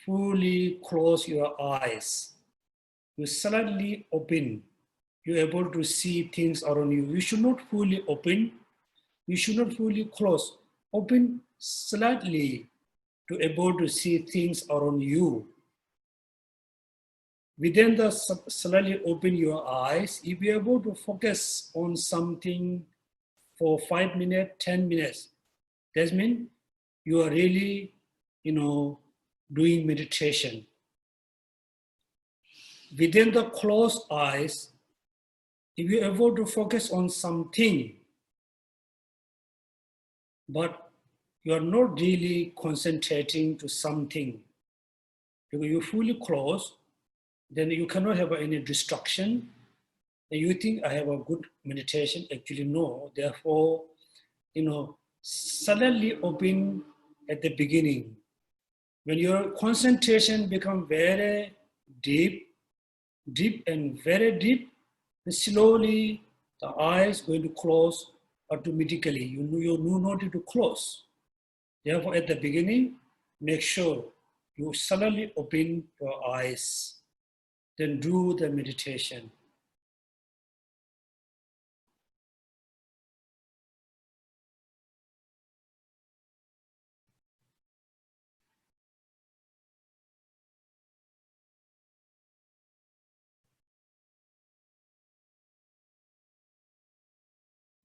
fully close your eyes. You slightly open. You're able to see things around you. You should not fully open. You should not fully close. Open slightly to able to see things around you. Within the slightly open your eyes, if you're able to focus on something for 5 minutes, 10 minutes, that means you are really, doing meditation. Within the closed eyes, if you're able to focus on something, but you are not really concentrating to something, because you fully close, then you cannot have any distraction. And you think I have a good meditation, actually no. Therefore, suddenly open at the beginning. When your concentration becomes very deep and very deep, then slowly the eyes going to close automatically. You no need to close. Therefore, at the beginning, make sure you suddenly open your eyes. Then do the meditation.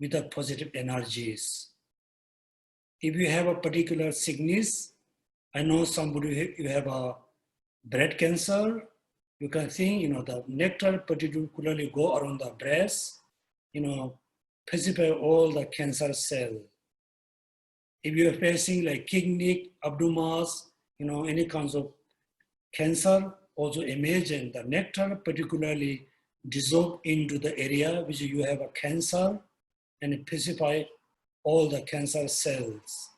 with the positive energies. If you have a particular sickness, I know somebody, you have a breast cancer, you can think, the nectar particularly go around the breast, pacify all the cancer cell. If you are facing like kidney, abdomen, any kinds of cancer, also imagine the nectar particularly dissolve into the area which you have a cancer and pacify all the cancer cells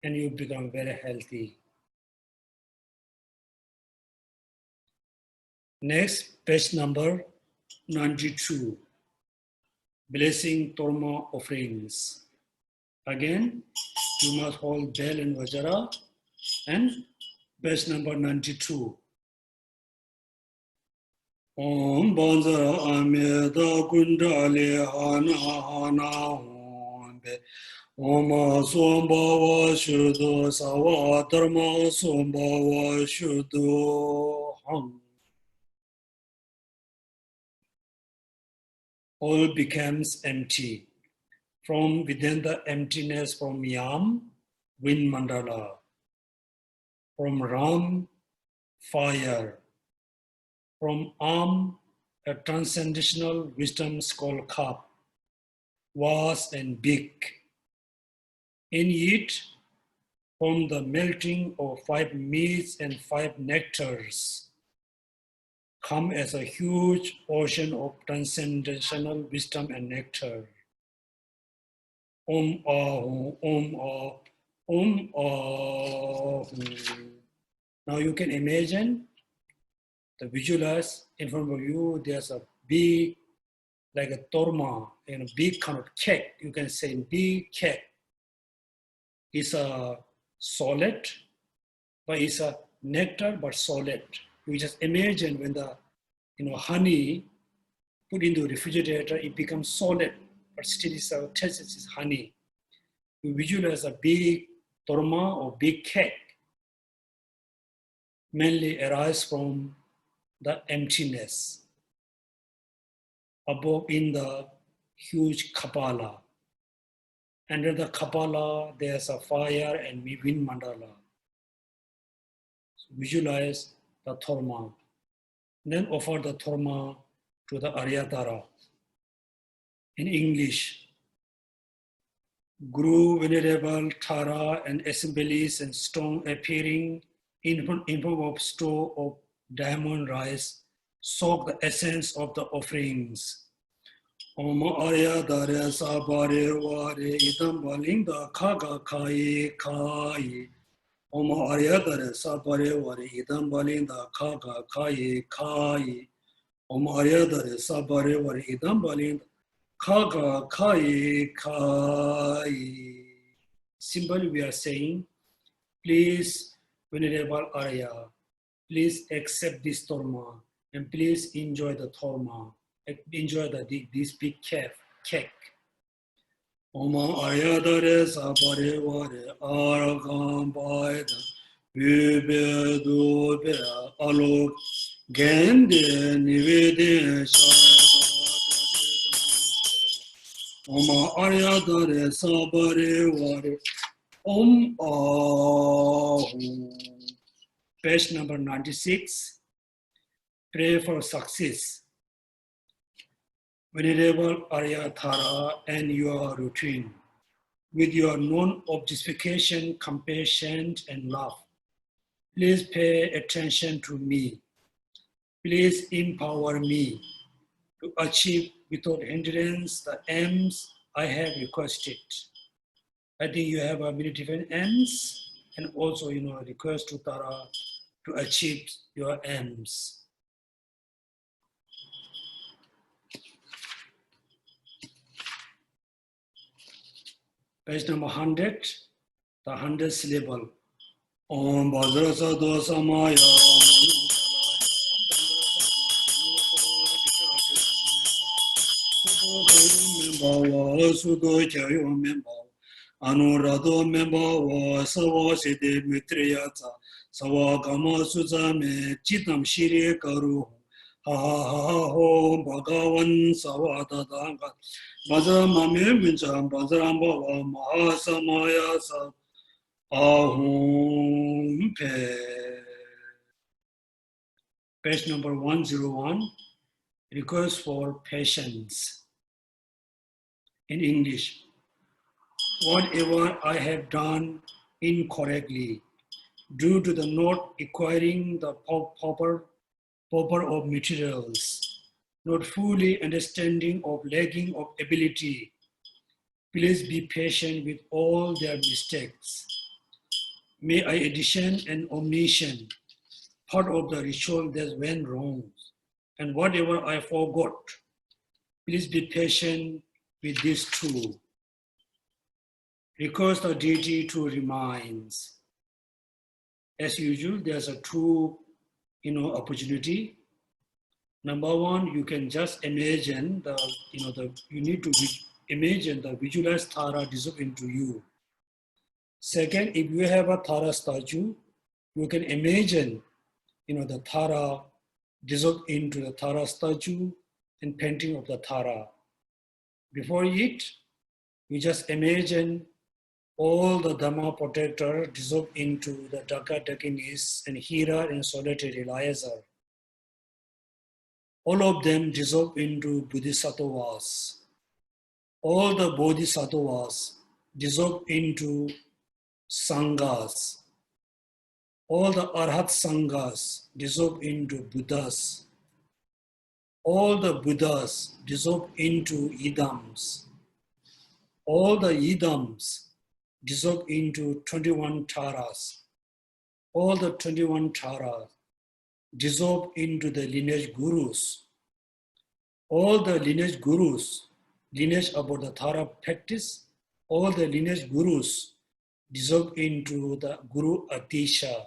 and you become very healthy. Next, page number 92, blessing Torma offerings. Again, you must hold bell and vajra, and page number 92. Om Banzara Ameda Kundale Hana Hana Ombe Oma Sombava Shuddho Sawa Dharma Sombava Shuddho Ham. All becomes empty. From within the emptiness from Yam, wind mandala. From Ram, fire. From Am, a transcendental wisdom called cup, vast and big. In it, from the melting of 5 meats and 5 nectars, come as a huge ocean of transcendental wisdom and nectar. Om Ahu, Om Ah, Om Ahu. Now you can imagine, the visualize in front of you, there's a big, like a torma, big kind of cake. You can say big cake. It's a solid, but it's a nectar, but solid. You just imagine when the honey put into the refrigerator, it becomes solid, but still it's a taste is honey. You visualize a big torma or big cake, mainly arise from the emptiness. Above in the huge Kapala. Under the Kapala, there's a fire and wind mandala. So visualize the Torma. Then offer the Torma to the Aryatara. In English, Guru, Venerable, Tara, and assemblies and stone appearing in front of store of diamond rice, soak the essence of the offerings. Om Arya Dare Sabare Ware Idam Balinda Kaga Kai Kai. Om Arya Dare Sabare Ware Idam Balinda Kaga Kai Kai. Om Arya Dare Sabare Ware Idam Balinda Kaga Kai Kai. Simply we are saying, please, Venerable Arya, please accept this Torma and please enjoy the Torma. Enjoy this big cake. Oma Ayadare Sabare Ware Aragam Baida Ube Dube Alok Gende Nivede Oma Ayadare Sabare Ware Om Ahu. Page number 96. Pray for success. Venerable Aryatara and your routine, with your non-objectification, compassion, and love, please pay attention to me. Please empower me to achieve without hindrance the aims I have requested. I think you have many different aims, and also request to Tara to achieve your aims. Page number 100, the 100th syllable. Om Bhadrasa Dosamaya Sudo Chayo Memba Anurado Memba Sawa Sede Mitriyata Sawa Kama Suzame Chitam Shiri Karu Aho Bhagavan Savadadanga Bhadramame Vincham Bhadrambhava Mahasamaya Sa Ahum Pe. Page number 101, request for patience. In English, whatever I have done incorrectly due to the not acquiring the proper of materials, not fully understanding of lacking of ability, please be patient with all their mistakes. May I addition and omission part of the ritual that went wrong, and whatever I forgot, please be patient with this too. Request the deity to reminds. As usual, there's a two, opportunity. Number one, you can just imagine you need to imagine the visualized Tara dissolve into you. Second, if you have a Tara statue, you can imagine, the Tara dissolve into the Tara statue and painting of the Tara. Before it, you just imagine all the Dhamma protector dissolve into the Dhaka Dakinis and Hira and solitary Eliezer. All of them dissolve into Bodhisattvas. All the Bodhisattvas dissolve into Sanghas. All the Arhat Sanghas dissolve into Buddhas. All the Buddhas dissolve into Idams. All the Idams dissolve into 21 Taras. All the 21 Taras dissolve into the lineage gurus. All the lineage gurus, lineage about the Tara practice, all the lineage gurus dissolve into the Guru Adisha.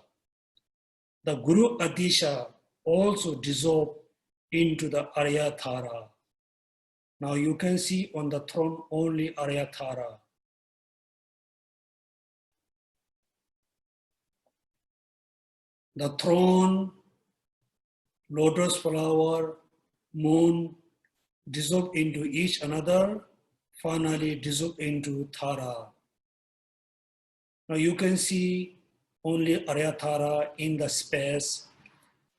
The Guru Adisha also dissolve into the Arya Tara. Now you can see on the throne only Arya Tara. The throne, lotus flower, moon, dissolve into each another, finally dissolve into Tara. Now you can see only Arya Tara in the space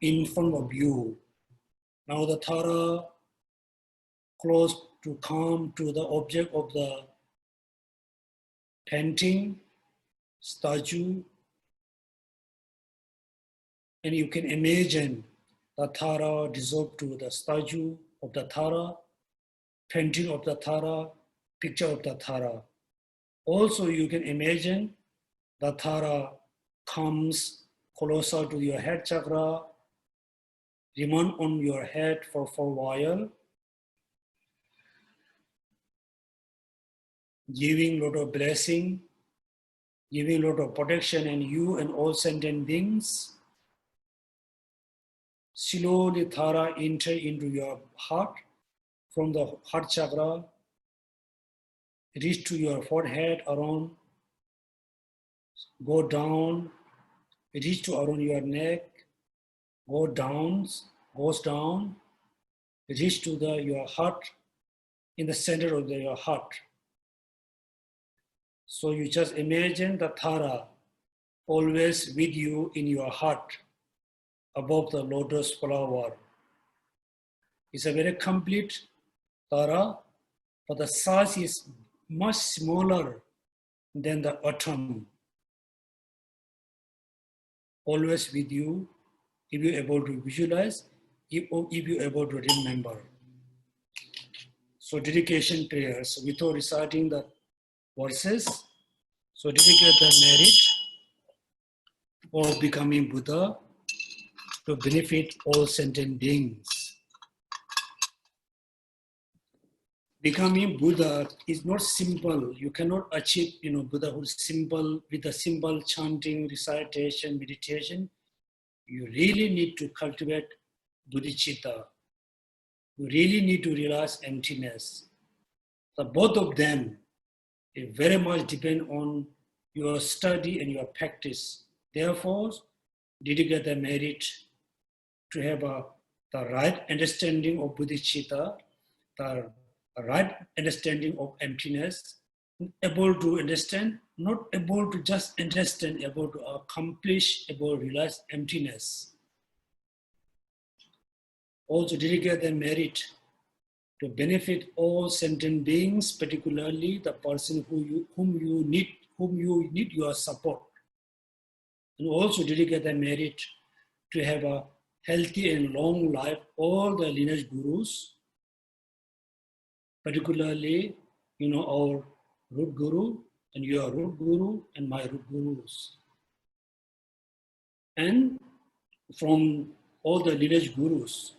in front of you. Now the Tara close to come to the object of the painting, statue, and you can imagine the Tara dissolve to the statue of the Tara, painting of the Tara, picture of the Tara. Also, you can imagine the Tara comes closer to your head chakra, remain on your head for a while, giving a lot of blessing, giving a lot of protection and you and all sentient beings. Slowly Tara enter into your heart from the heart chakra, reach to your forehead around, go down, reach to around your neck, goes down, reach to your heart, in the center of your heart. So you just imagine the Tara always with you in your heart, above the lotus flower. It's a very complete Tara, but the size is much smaller than the atom. Always with you, if you're able to visualize, if you're able to remember. So dedication prayers, without reciting the verses, so dedicate the merit of becoming Buddha to benefit all sentient beings. Becoming Buddha is not simple. You cannot achieve, Buddhahood simple with a simple chanting, recitation, meditation. You really need to cultivate bodhicitta. You really need to realize emptiness. So both of them, they very much depend on your study and your practice. Therefore, dedicate the merit to have the right understanding of bodhicitta, the right understanding of emptiness, able to understand, not able to just understand, able to accomplish, able to realize emptiness. Also dedicate their merit to benefit all sentient beings, particularly the person whom you need your support. And also dedicate their merit to have a healthy and long life, all the lineage gurus, particularly, our root guru and your root guru and my root gurus. And from all the lineage gurus,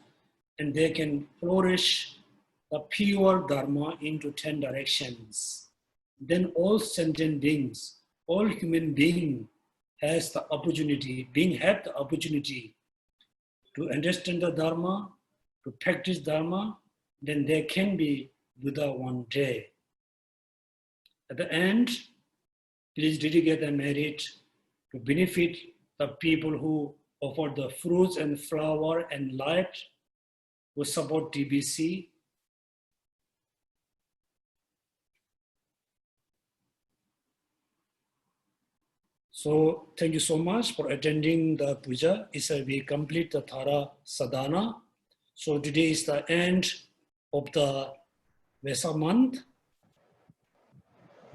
and they can flourish the pure dharma into 10 directions. Then all sentient beings, all human beings have the opportunity to understand the dharma, to practice dharma, then they can be Buddha one day. At the end, please dedicate the merit to benefit the people who offer the fruits and flower and light, who support TBC. So thank you so much for attending the puja. We complete the Thara Sadhana. So today is the end of the Vesak month.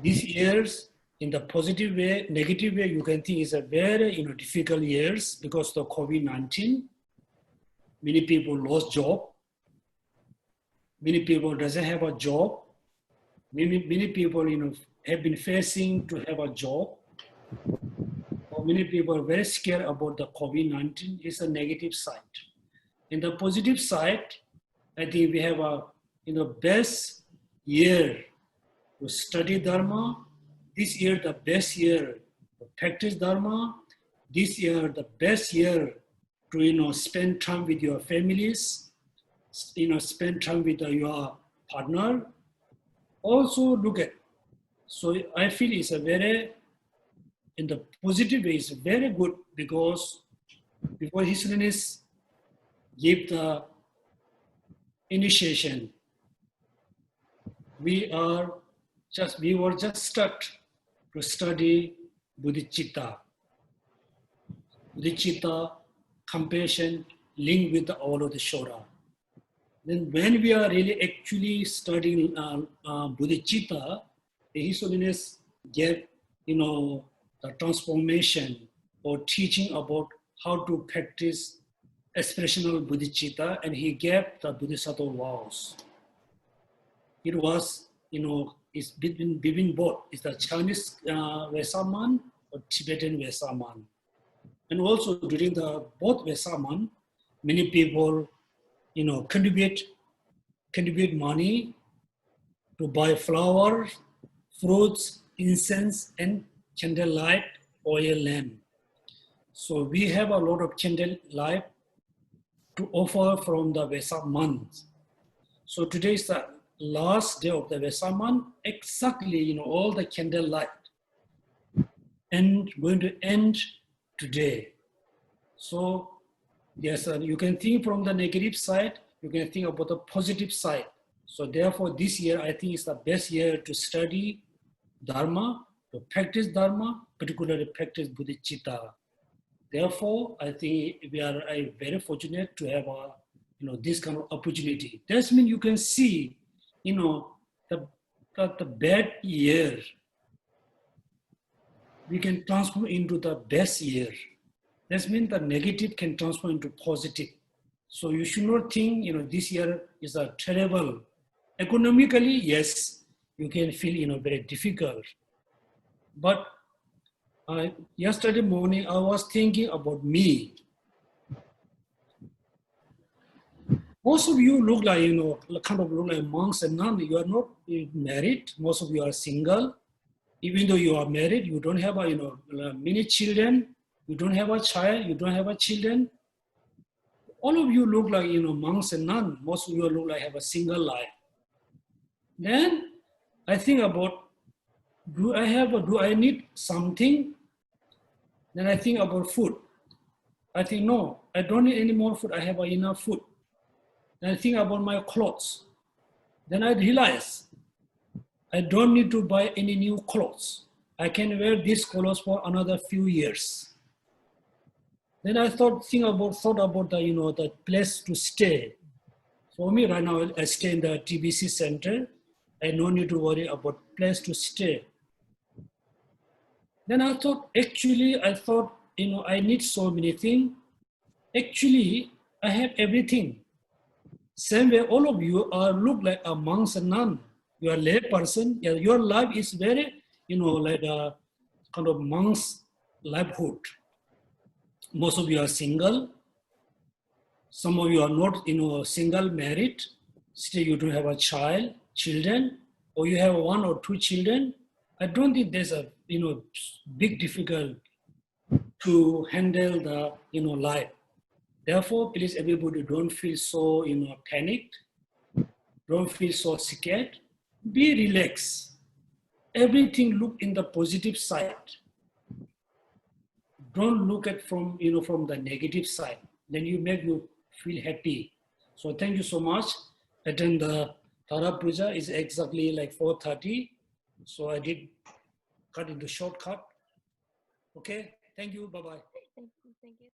These years, in the positive way, negative way, you can think is a very difficult years because of the COVID-19. Many people lost job. Many people doesn't have a job. Many people have been facing to have a job. Or many people are very scared about the COVID-19. It's a negative side. In the positive side, I think we have a best year to study Dharma. This year, the best year to practice Dharma. This year, the best year to spend time with your families. Spend time with your partner. Also look at. So I feel it's a very, in the positive way, it's very good because before His Holiness gave the initiation, we were just stuck to study bodhicitta. Bodhicitta, compassion, linked with all of the Shora. Then when we are really actually studying bodhicitta, His Holiness gave, the transformation or teaching about how to practice expressional bodhicitta, and he gave the bodhisattva vows. It was, it's between both. It's the Chinese Vesak month or Tibetan Vesak month. And also during the both Vesak month, many people, contribute money to buy flowers, fruits, incense, and candlelight, oil lamp. So we have a lot of candlelight to offer from the Vesak month. So today is the last day of the Vesak month. Exactly, all the candlelight and going to end today. So yes, you can think from the negative side. You can think about the positive side. So therefore, this year I think is the best year to study Dharma, to practice Dharma, particularly practice bodhicitta. Therefore, I think we are very fortunate to have this kind of opportunity. That means you can see, the bad year, we can transform into the best year. That means the negative can transform into positive. So you should not think, this year is a terrible. Economically, yes, you can feel, very difficult. But yesterday morning, I was thinking about me. Most of you look like, kind of look like monks and nuns. You are not married. Most of you are single. Even though you are married, you don't have many children. You don't have a child. You don't have a children. All of you look like, monks and nuns. Most of you look like have a single life. Then I think about, do I need something? Then I think about food. I think, no, I don't need any more food. I have enough food. Then I think about my clothes. Then I realize I don't need to buy any new clothes. I can wear these clothes for another few years. Then I thought about the place to stay. For me right now, I stay in the TBC center. I no need to worry about place to stay. Then I thought, I need so many things. Actually, I have everything. Same way, all of you are look like a monks and nun. You are lay person. Your life is very, like a kind of monk's livelihood. Most of you are single. Some of you are not, single, married. Still, you don't have a children, or you have one or two children. I don't think there's a, big difficult to handle the, life. Therefore, please, everybody, don't feel so, panicked. Don't feel so scared. Be relaxed. Everything look in the positive side. Don't look at from the negative side. Then you make you feel happy. So thank you so much. And then the Tara Puja is exactly like 4:30. So I did cut into shortcut. Okay. Thank you. Bye bye. Thank you.